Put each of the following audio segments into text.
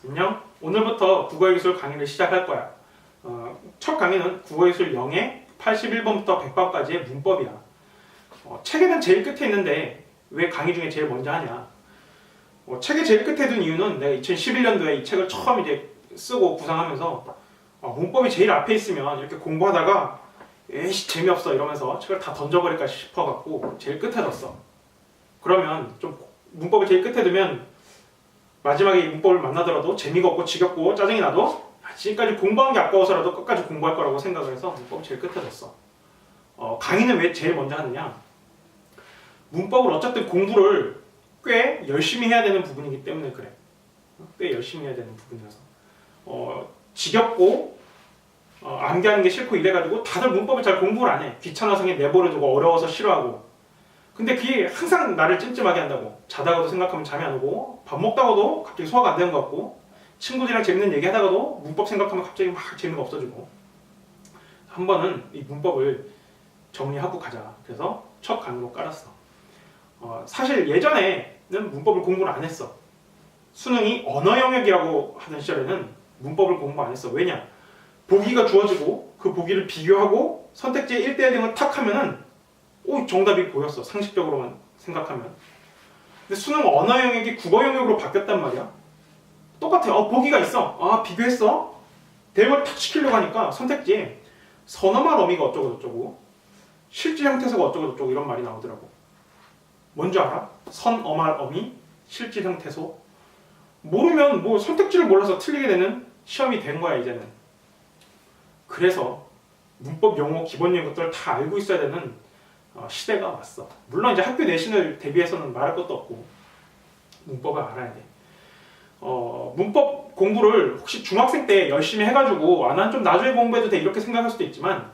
안녕. 오늘부터 국어기술 강의를 시작할 거야. 첫 강의는 국어기술 0의 81번부터 100번까지의 문법이야. 책에는 제일 끝에 있는데 왜 강의 중에 제일 먼저 하냐? 책의 제일 끝에 둔 이유는 내가 2011년도에 이 책을 처음 이제 쓰고 구상하면서 문법이 제일 앞에 있으면 이렇게 공부하다가 에이씨 재미없어 이러면서 책을 다 던져버릴까 싶어갖고 제일 끝에 뒀어. 그러면 좀 문법을 제일 끝에 두면 마지막에 이 문법을 만나더라도 재미가 없고 지겹고 짜증이 나도 지금까지 공부한 게 아까워서라도 끝까지 공부할 거라고 생각을 해서 문법을 제일 끝에 뒀어. 강의는 왜 제일 먼저 하느냐? 문법을 어쨌든 공부를 꽤 열심히 해야 되는 부분이기 때문에 그래. 꽤 열심히 해야 되는 부분이라서 지겹고 암기하는 게 싫고 이래가지고 다들 문법을 잘 공부를 안 해. 귀찮아서 그냥 내버려두고 어려워서 싫어하고. 근데 그게 항상 나를 찜찜하게 한다고. 자다가도 생각하면 잠이 안 오고 밥 먹다가도 갑자기 소화가 안 되는 것 같고 친구들이랑 재밌는 얘기 하다가도 문법 생각하면 갑자기 막 재미가 없어지고. 한 번은 이 문법을 정리하고 가자. 그래서 첫 강의로 깔았어. 사실 예전에는 문법을 공부를 안 했어. 수능이 언어 영역이라고 하던 시절에는 문법을 공부 안 했어. 왜냐? 보기가 주어지고 그 보기를 비교하고 선택지에 1대1 등을 탁 하면은 정답이 보였어. 상식적으로만 생각하면. 근데 수능 언어 영역이 국어 영역으로 바뀌었단 말이야. 똑같아. 보기가 있어. 비교했어. 대응을 탁 시키려고 하니까 선택지에 선어말 어미가 어쩌고 저쩌고 실질 형태소가 어쩌고 저쩌고 이런 말이 나오더라고. 뭔지 알아? 선어말 어미, 실질 형태소. 모르면 뭐 선택지를 몰라서 틀리게 되는 시험이 된 거야 이제는. 그래서 문법 용어 기본적인 것들을 다 알고 있어야 되는 시대가 왔어. 물론 이제 학교 내신을 대비해서는 말할 것도 없고 문법을 알아야 돼. 문법 공부를 혹시 중학생 때 열심히 해가지고 난 좀 나중에 공부해도 돼 이렇게 생각할 수도 있지만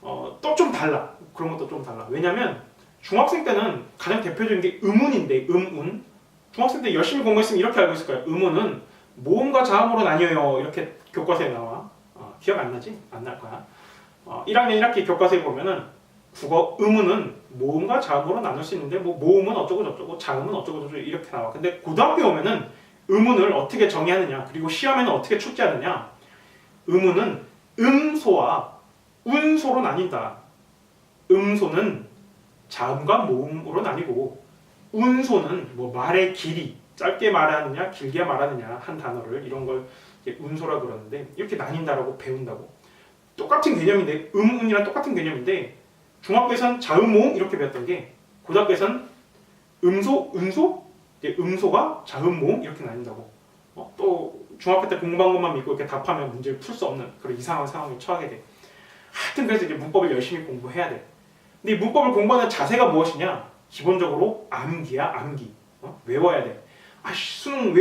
또 좀 달라. 그런 것도 좀 달라. 왜냐면 중학생 때는 가장 대표적인 게 음운인데 음운. 중학생 때 열심히 공부했으면 이렇게 알고 있을 거야. 음운은 모음과 자음으로 나뉘어요. 이렇게 교과서에 나와. 기억 안 나지? 안 날 거야. 1학년 1학기 교과서에 보면은 국어 음운은 모음과 자음으로 나눌 수 있는데 뭐 모음은 어쩌고 저쩌고 자음은 어쩌고 저쩌고 이렇게 나와. 근데 고등학교에 오면은 음운을 어떻게 정의하느냐 그리고 시험에는 어떻게 출제하느냐. 음운은 음소와 운소로 나뉜다. 음소는 자음과 모음으로 나뉘고 운소는 뭐 말의 길이 짧게 말하느냐 길게 말하느냐 한 단어를 이런 걸 운소라 그러는데 이렇게 나뉜다라고 배운다고. 똑같은 개념인데 음운이랑 똑같은 개념인데 중학교에선 자음 모음 이렇게 배웠던 게 고등학교에선 음소 은소 음소가 자음 모음 이렇게 나뉜다고. 또 중학교 때 공부한 것만 믿고 이렇게 답하면 문제를 풀 수 없는 그런 이상한 상황에 처하게 돼. 하여튼 그래서 이제 문법을 열심히 공부해야 돼. 근데 이 문법을 공부하는 자세가 무엇이냐? 기본적으로 암기야 암기. 외워야 돼. 수능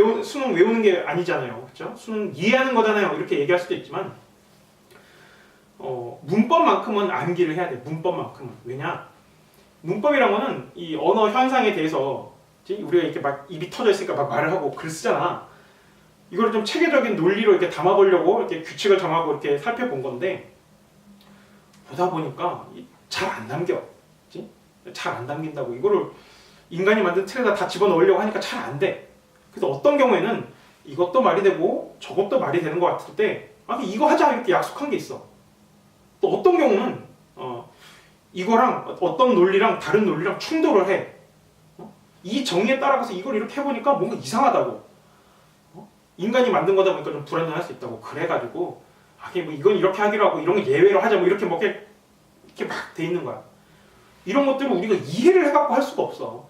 외우는 게 아니잖아요. 그렇죠? 수능 이해하는 거잖아요. 이렇게 얘기할 수도 있지만 문법만큼은 암기를 해야 돼. 문법만큼은. 왜냐? 문법이란 거는 이 언어 현상에 대해서 우리가 이렇게 막 입이 터져 있으니까 막 말을 하고 글 쓰잖아. 이걸 좀 체계적인 논리로 이렇게 담아보려고 이렇게 규칙을 정하고 이렇게 살펴본 건데 보다 보니까 잘 안 담겨. 잘 안 담긴다고. 이거를 인간이 만든 틀에다 다 집어넣으려고 하니까 잘 안 돼. 그래서 어떤 경우에는 이것도 말이 되고 저것도 말이 되는 것 같을 때 이거 하자 이렇게 약속한 게 있어. 또 어떤 경우는 이거랑 어떤 논리랑 다른 논리랑 충돌을 해. 이 정의에 따라가서 이걸 이렇게 해보니까 뭔가 이상하다고. 인간이 만든 거다 보니까 좀 불안정할 수 있다고. 그래가지고 뭐 이건 이렇게 하기로 하고 이런 거 예외로 하자 뭐 이렇게 막 돼 있는 거야. 이런 것들을 우리가 이해를 해갖고 할 수가 없어.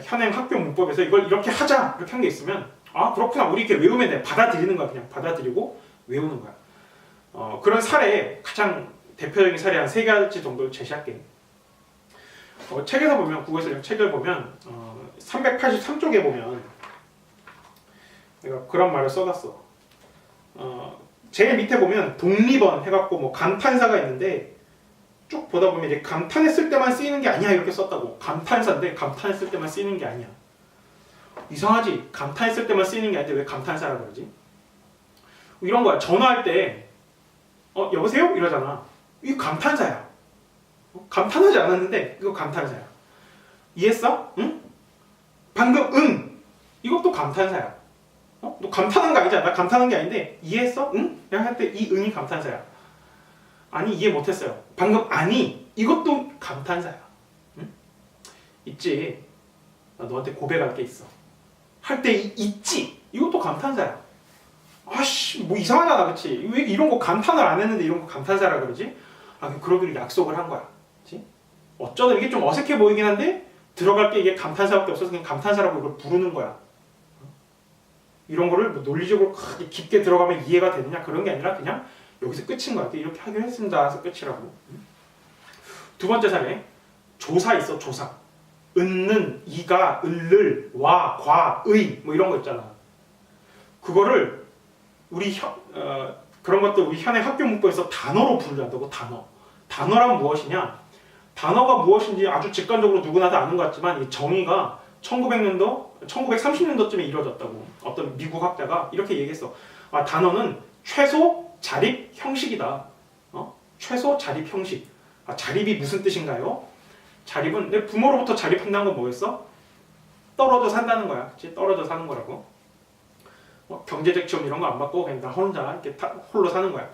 현행 학교 문법에서 이걸 이렇게 하자 이렇게 한 게 있으면 그렇구나 우리 이렇게 외우면 돼. 받아들이는 거야. 그냥 받아들이고 외우는 거야. 그런 사례 가장 대표적인 사례 한 3가지 정도를 제시할게. 책에서 보면 국어에서 책을 보면 383쪽에 보면 내가 그런 말을 써놨어. 제일 밑에 보면 독립언 해갖고 뭐 감탄사가 있는데 쭉 보다 보면 이제 감탄했을 때만 쓰이는 게 아니야 이렇게 썼다고. 감탄사인데 감탄했을 때만 쓰이는 게 아니야. 이상하지? 감탄했을 때만 쓰이는 게 아닌데 왜 감탄사라 그러지? 이런 거야. 전화할 때 여보세요? 이러잖아. 이거 감탄사야. 감탄하지 않았는데 이거 감탄사야. 이해했어? 응? 방금 응! 이것도 감탄사야. 너 감탄한 거 아니잖아. 나 감탄한 게 아닌데 이해했어? 응? 내가 할 때 이 응이 감탄사야. 아니 이해 못했어요. 방금 아니 이것도 감탄사야. 응? 있지. 나 너한테 고백할 게 있어. 할 때 있지. 이것도 감탄사야. 아씨 뭐 이상하잖아, 그렇지? 왜 이런 거 감탄을 안 했는데 이런 거 감탄사라 그러지? 그러기로 약속을 한 거야. 그렇지? 어쩌다 이게 좀 어색해 보이긴 한데 들어갈 게 이게 감탄사밖에 없어서 그냥 감탄사라고 이걸 부르는 거야. 이런 거를 뭐 논리적으로 깊게 들어가면 이해가 되느냐 그런 게 아니라 그냥 여기서 끝인 거야. 이렇게 하기로 했습니다. 해서 끝이라고. 두 번째 사례. 조사 있어, 조사. 은는, 이가, 을를, 와, 과, 의 뭐 이런 거 있잖아. 그거를 우리 그런 것들 우리 현행 학교 문법에서 단어로 분류한다고. 단어란 무엇이냐? 단어가 무엇인지 아주 직관적으로 누구나 다 아는 것 같지만 이 정의가 1930년도쯤에 이루어졌다고. 어떤 미국 학자가 이렇게 얘기했어. 단어는 최소 자립 형식이다. 최소 자립 형식. 자립이 무슨 뜻인가요? 자립은 내 부모로부터 자립한다는 건 뭐겠어? 떨어져 산다는 거야. 그치? 떨어져 사는 거라고. 경제적 지원 이런 거 안 받고 그냥 나 혼자 이렇게 홀로 사는 거야.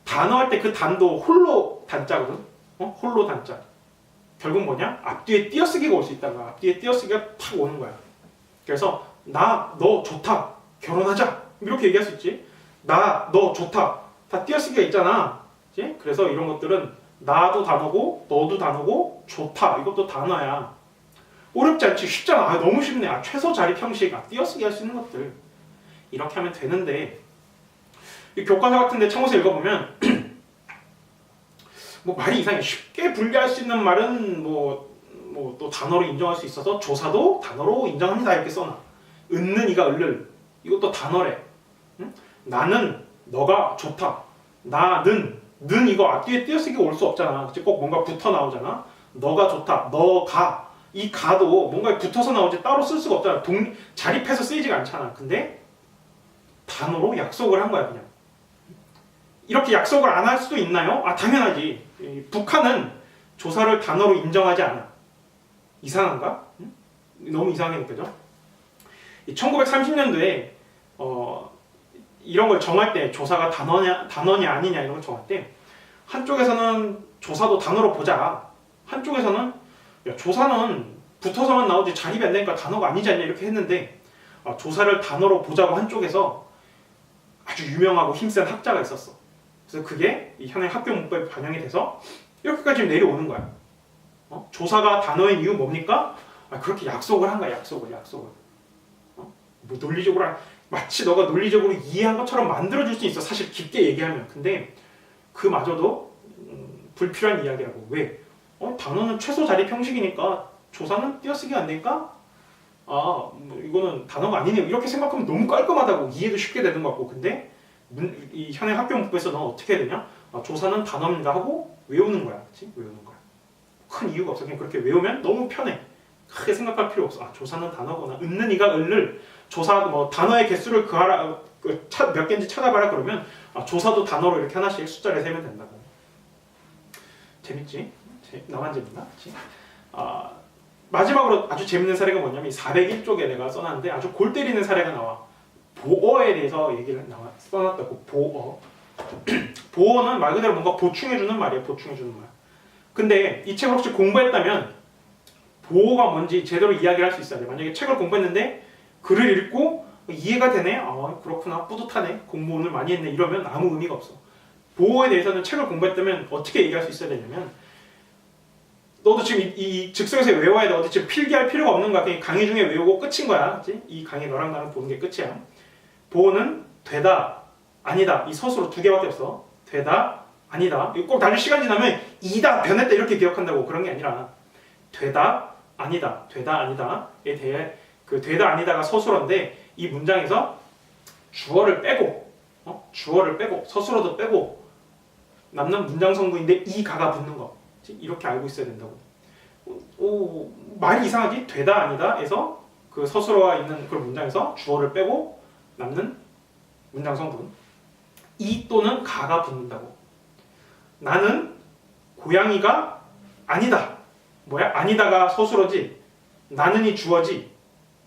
단어 할 때 그 단도 홀로 단자거든. 홀로 단자. 결국 뭐냐? 앞뒤에 띄어쓰기가 올 수 있다가 앞뒤에 띄어쓰기가 탁 오는 거야. 그래서 나, 너 좋다. 결혼하자. 이렇게 얘기할 수 있지. 나, 너 좋다. 다 띄어쓰기가 있잖아. 그치? 그래서 이런 것들은 나도 단어고 너도 단어고 좋다. 이것도 단어야. 어렵지 않지? 쉽잖아. 너무 쉽네. 최소 자립 형식. 띄어쓰기 할 수 있는 것들. 이렇게 하면 되는데 이 교과서 같은 데 참고서 읽어보면 뭐 말이 이상해. 쉽게 분리할 수 있는 말은 뭐 또 단어로 인정할 수 있어서 조사도 단어로 인정합니다. 이렇게 써놔. 은는, 이가, 을를. 이것도 단어래. 응? 나는 너가 좋다. 나는 는 이거 앞뒤에 띄어쓰기 올 수 없잖아. 꼭 뭔가 붙어 나오잖아. 너가 좋다. 너가. 이 가도 뭔가 붙어서 나오지 따로 쓸 수가 없잖아. 자립해서 쓰이지가 않잖아. 근데 단어로 약속을 한 거야, 그냥. 이렇게 약속을 안 할 수도 있나요? 당연하지. 북한은 조사를 단어로 인정하지 않아. 이상한가? 응? 너무 이상하게 느껴져. 1930년도에 이런 걸 정할 때 조사가 단어냐 아니냐 이런 걸 정할 때 한쪽에서는 조사도 단어로 보자. 한쪽에서는 야, 조사는 붙어서만 나오지 자립이 안 되니까 단어가 아니지 않냐 이렇게 했는데 조사를 단어로 보자고 한쪽에서 아주 유명하고 힘센 학자가 있었어. 그래서 그게 이 현행 학교 문법에 반영이 돼서 이렇게까지 내려오는 거야. 조사가 단어인 이유 뭡니까? 그렇게 약속을 한 거야. 약속을. 뭐 논리적으로 마치 너가 논리적으로 이해한 것처럼 만들어줄 수 있어. 사실 깊게 얘기하면. 근데 그마저도 불필요한 이야기라고. 왜? 단어는 최소 자립 형식이니까 조사는 띄어쓰기 안 되니까 뭐 이거는 단어가 아니네요. 이렇게 생각하면 너무 깔끔하다고. 이해도 쉽게 되는 것 같고. 근데 이 현행 학교 문법에서 넌 어떻게 해야 되냐? 조사는 단어입니다 하고 외우는 거야. 그치? 외우는 거야. 큰 이유가 없어. 그냥 그렇게 외우면 너무 편해. 크게 생각할 필요 없어. 조사는 단어구나. 은는, 이가, 을를 조사 뭐 단어의 개수를 그하라 몇 개인지 찾아봐라 그러면 조사도 단어로 이렇게 하나씩 숫자를 세면 된다고. 재밌지? 나만 재밌나? 마지막으로 아주 재밌는 사례가 뭐냐면 401쪽에 내가 써놨는데 아주 골 때리는 사례가 나와. 보어에 대해서 얘기를 써놨다고. 보어. 보어는 말 그대로 뭔가 보충해주는 말이에요. 보충해주는 말. 근데 이 책을 혹시 공부했다면 보어가 뭔지 제대로 이야기를 할 수 있어야 돼. 만약에 책을 공부했는데 글을 읽고 이해가 되네? 그렇구나. 뿌듯하네. 공부 오늘 많이 했네. 이러면 아무 의미가 없어. 보어에 대해서는 책을 공부했다면 어떻게 얘기할 수 있어야 되냐면 너도 지금 이 즉석에서 외워야 돼. 어디 지금 필기할 필요가 없는 거야. 그냥 강의 중에 외우고 끝인 거야. 그치? 이 강의 너랑 나랑 보는 게 끝이야. 보어는 되다, 아니다. 이 서술로 두 개밖에 없어. 되다, 아니다. 이거 꼭 나중에 시간 지나면 이다, 변했다 이렇게 기억한다고. 그런 게 아니라 되다, 아니다. 되다, 아니다에 대해 그 되다, 아니다가 서술어인데 이 문장에서 주어를 빼고 서술어도 빼고 남는 문장 성분인데 이 가가 붙는 거. 이렇게 알고 있어야 된다고. 말이 이상하지? 되다, 아니다에서 그 서술어가 있는 그 문장에서 주어를 빼고 남는 문장 성분 이 또는 가가 붙는다고. 나는 고양이가 아니다. 뭐야? 아니다가 서술어지. 나는이 주어지.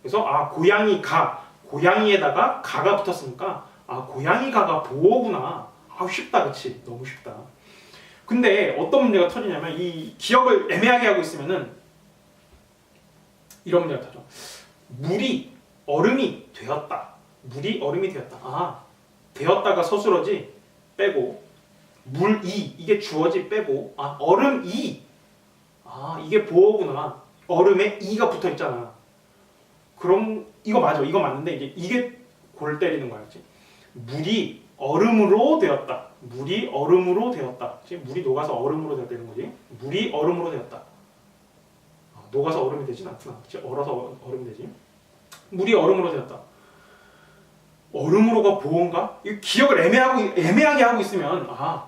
그래서 고양이가 고양이에다가 가가 붙었으니까 아 고양이 가가 보어구나. 아 쉽다 그치? 너무 쉽다. 근데 어떤 문제가 터지냐면 이 기억을 애매하게 하고 있으면은 이런 문제가 터져. 물이 얼음이 되었다. 물이 얼음이 되었다. 아 되었다가 서술어지 빼고 물이 이게 주어지 빼고 아 얼음이 아 이게 보어구나. 얼음에 이가 붙어 있잖아. 그럼 이거 맞아. 이거 맞는데 이게 골 때리는 거야지. 물이 얼음으로 되었다. 물이 얼음으로 되었다. 물이 녹아서 얼음으로 되는 거지. 물이 얼음으로 되었다. 녹아서 얼음이 되진 않구나. 그치? 얼어서 얼음이 되지. 물이 얼음으로 되었다. 얼음으로가 보어인가? 이 기억을 애매하게 하고 있으면 아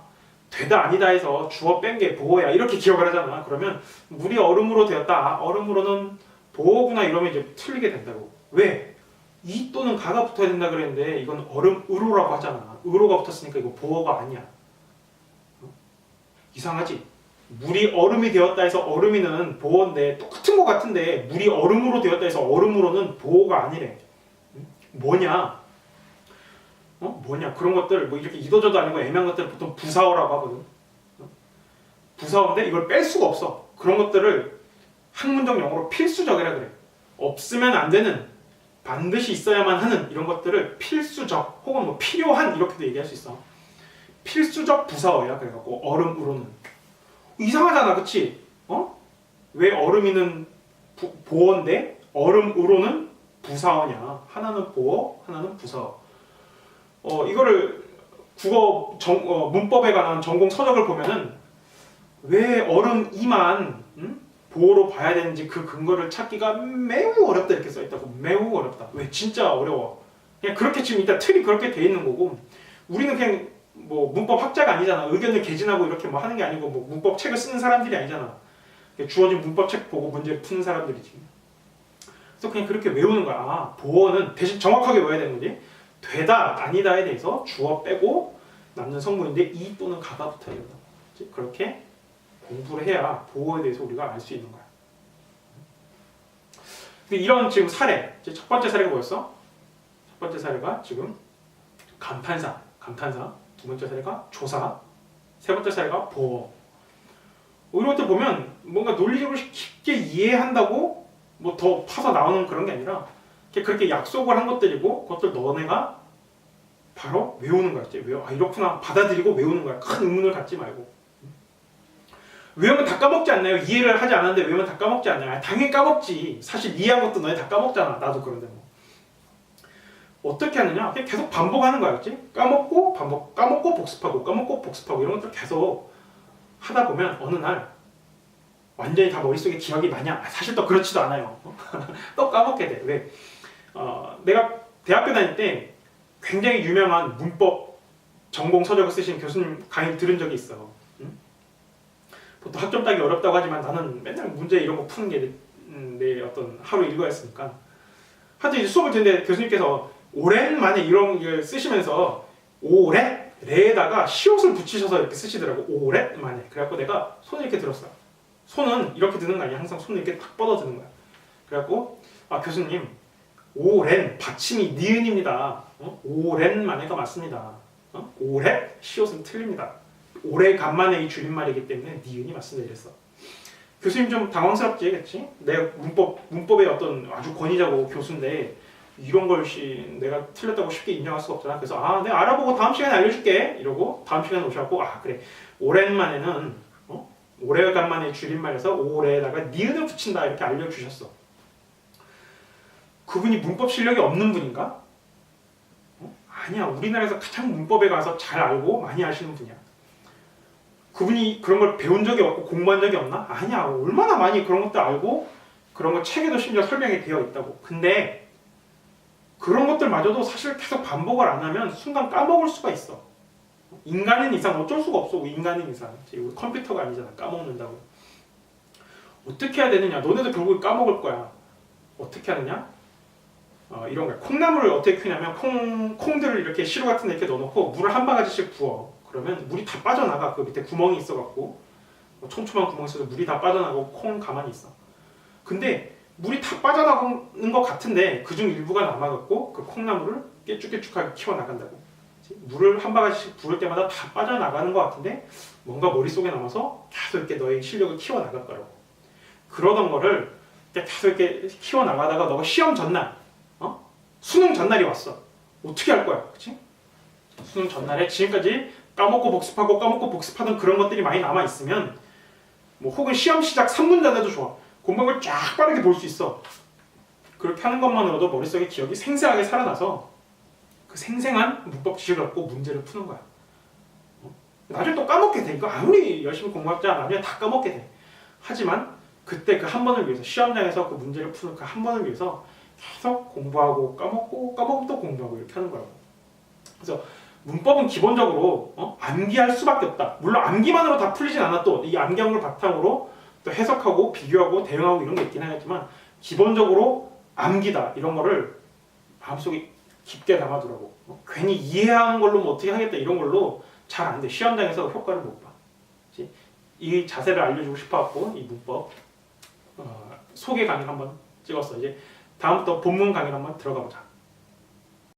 되다 아니다 해서 주어 뺀 게 보어야 이렇게 기억을 하잖아. 그러면 물이 얼음으로 되었다. 아, 얼음으로는 보어구나 이러면 이제 틀리게 된다고. 왜? 이 또는 가가 붙어야 된다 그랬는데 이건 얼음으로라고 하잖아. 으로가 붙었으니까 이거 보어가 아니야. 이상하지? 물이 얼음이 되었다 해서 얼음이는 보어인데 똑같은 거 같은데 물이 얼음으로 되었다 해서 얼음으로는 보어가 아니래. 뭐냐? 뭐냐? 그런 것들 뭐 이렇게 이도저도 아니고 애매한 것들을 보통 부사어라고 하거든. 부사어인데 이걸 뺄 수가 없어. 그런 것들을 학문적 용어로 필수적이라 그래. 없으면 안 되는, 반드시 있어야만 하는 이런 것들을 필수적 혹은 뭐 필요한 이렇게도 얘기할 수 있어. 필수적 부사어야. 그래갖고 얼음으로는 이상하잖아, 그치? 왜 얼음이는 보어인데 얼음으로는 부사어냐? 하나는 보어, 하나는 부사어. 이거를 국어 문법에 관한 전공 서적을 보면은 왜 얼음이만 보어로 봐야 되는지 그 근거를 찾기가 매우 어렵다 이렇게 써있다고. 매우 어렵다. 왜? 진짜 어려워. 그냥 그렇게 지금 일단 틀이 그렇게 돼 있는 거고 우리는 그냥 뭐 문법 학자가 아니잖아. 의견을 개진하고 이렇게 뭐 하는 게 아니고 뭐 문법 책을 쓰는 사람들이 아니잖아. 주어진 문법 책 보고 문제를 푸는 사람들이지. 그래서 그냥 그렇게 외우는 거야. 아, 보어는 대신 정확하게 외워야 되는 거지. 되다, 아니다에 대해서 주어 빼고 남는 성분인데 이 또는 가가 붙어야 된다. 그렇게 공부를 해야 보어에 대해서 우리가 알 수 있는 거야. 근데 이런 지금 사례, 첫 번째 사례가 뭐였어? 첫 번째 사례가 지금 감탄사, 두 번째 사례가 조사, 세 번째 사례가 보어. 이런 것들 보면 뭔가 논리적으로 쉽게 이해한다고 뭐 더 파서 나오는 그런 게 아니라 그렇게 약속을 한 것들이고 그것들 너네가 바로 외우는 거야. 아 이렇구나 받아들이고 외우는 거야. 큰 의문을 갖지 말고. 외우면 다 까먹지 않나요? 이해를 하지 않았는데 외우면 다 까먹지 않냐? 당연히 까먹지. 사실 이해한 것도 너네 다 까먹잖아. 나도 그런데 뭐. 어떻게 하느냐? 그냥 계속 반복하는 거야. 그치? 까먹고 까먹고 복습하고 까먹고 복습하고 이런 것들 계속 하다 보면 어느 날 완전히 다 머릿속에 기억이 나냐? 사실 또 그렇지도 않아요. 또 까먹게 돼. 왜? 내가 대학교 다닐 때 굉장히 유명한 문법 전공 서적을 쓰신 교수님 강의 들은 적이 있어. 보통 학점 따기 어렵다고 하지만 나는 맨날 문제 이런 거 푸는 게 내 어떤 하루 일과였으니까. 하여튼 이제 수업을 듣는데 교수님께서 오랜만에 이런 걸 쓰시면서 레에다가 시옷을 붙이셔서 이렇게 쓰시더라고. 오랜만에. 그래갖고 내가 손을 이렇게 들었어. 손은 이렇게 드는 거 아니야. 항상 손을 이렇게 딱 뻗어 드는 거야. 그래갖고 아 교수님 오랜 받침이 니은입니다. 오랜만에가 맞습니다. 오래 시옷은 틀립니다. 오래간만에 이 줄임말이기 때문에 니은이 맞습니다. 이랬어. 교수님 좀 당황스럽지, 그치? 내가 문법의 어떤 아주 권위자고 교수인데 이런 걸 내가 틀렸다고 쉽게 인정할 수가 없잖아. 그래서 아 내가 알아보고 다음 시간에 알려줄게 이러고 다음 시간에 오셔갖고 아 그래 오랜만에는 오래간만에 줄임말에서 오래에다가 니은을 붙인다 이렇게 알려주셨어. 그분이 문법 실력이 없는 분인가? 아니야. 우리나라에서 가장 문법에 가서 잘 알고 많이 아시는 분이야. 그분이 그런 걸 배운 적이 없고 공부한 적이 없나? 아니야. 얼마나 많이 그런 것도 알고 그런 거 책에도 심지어 설명이 되어 있다고. 근데 그런 것들마저도 사실 계속 반복을 안 하면 순간 까먹을 수가 있어. 인간인 이상 어쩔 수가 없어. 인간인 이상. 우리 컴퓨터가 아니잖아. 까먹는다고. 어떻게 해야 되느냐? 너네도 결국에 까먹을 거야. 어떻게 하느냐? 이런 거야. 콩나물을 어떻게 키우냐면 콩들을 이렇게 시루 같은 데 이렇게 넣어놓고 물을 한 바가지씩 부어. 그러면 물이 다 빠져나가. 그 밑에 구멍이 있어갖고 촘촘한 구멍이 있어서 물이 다 빠져나가고 콩은 가만히 있어. 근데 물이 다 빠져나가는 것 같은데 그중 일부가 남아갖고 그 콩나물을 깨쭉깨쭉하게 키워나간다고. 물을 한 바가지씩 부을 때마다 다 빠져나가는 것 같은데 뭔가 머릿속에 남아서 계속 이렇게 너의 실력을 키워나갈 거라고. 그러던 거를 계속 이렇게 키워나가다가 너가 시험 전날, 수능 전날이 왔어. 어떻게 할 거야? 그치? 수능 전날에 지금까지 까먹고 복습하던 그런 것들이 많이 남아있으면 뭐 혹은 시험 시작 3분 전에도 좋아. 공부한 걸 쫙 빠르게 볼 수 있어. 그렇게 하는 것만으로도 머릿속에 기억이 생생하게 살아나서 그 생생한 문법 지식을 갖고 문제를 푸는 거야. 나중에 또 까먹게 돼. 이거 아무리 열심히 공부했자 나중에 다 까먹게 돼. 하지만 그때 그 한 번을 위해서 시험장에서 그 문제를 푸는 그 한 번을 위해서 계속 공부하고 까먹고 또 공부하고 이렇게 하는 거라고. 그래서 문법은 기본적으로 암기할 수밖에 없다. 물론 암기만으로 다 풀리진 않아도 이 암기한 걸 바탕으로 또 해석하고 비교하고 대응하고 이런 게 있긴 하겠지만 기본적으로 암기다 이런 거를 마음속에 깊게 담아두라고. 괜히 이해하는 걸로 뭐 어떻게 하겠다 이런 걸로 잘 안 돼. 시험장에서 효과를 못 봐. 그치? 이 자세를 알려주고 싶어갖고 이 문법 소개 강의 한번 찍었어. 이제 다음부터 본문 강의를 한번 들어가 보자.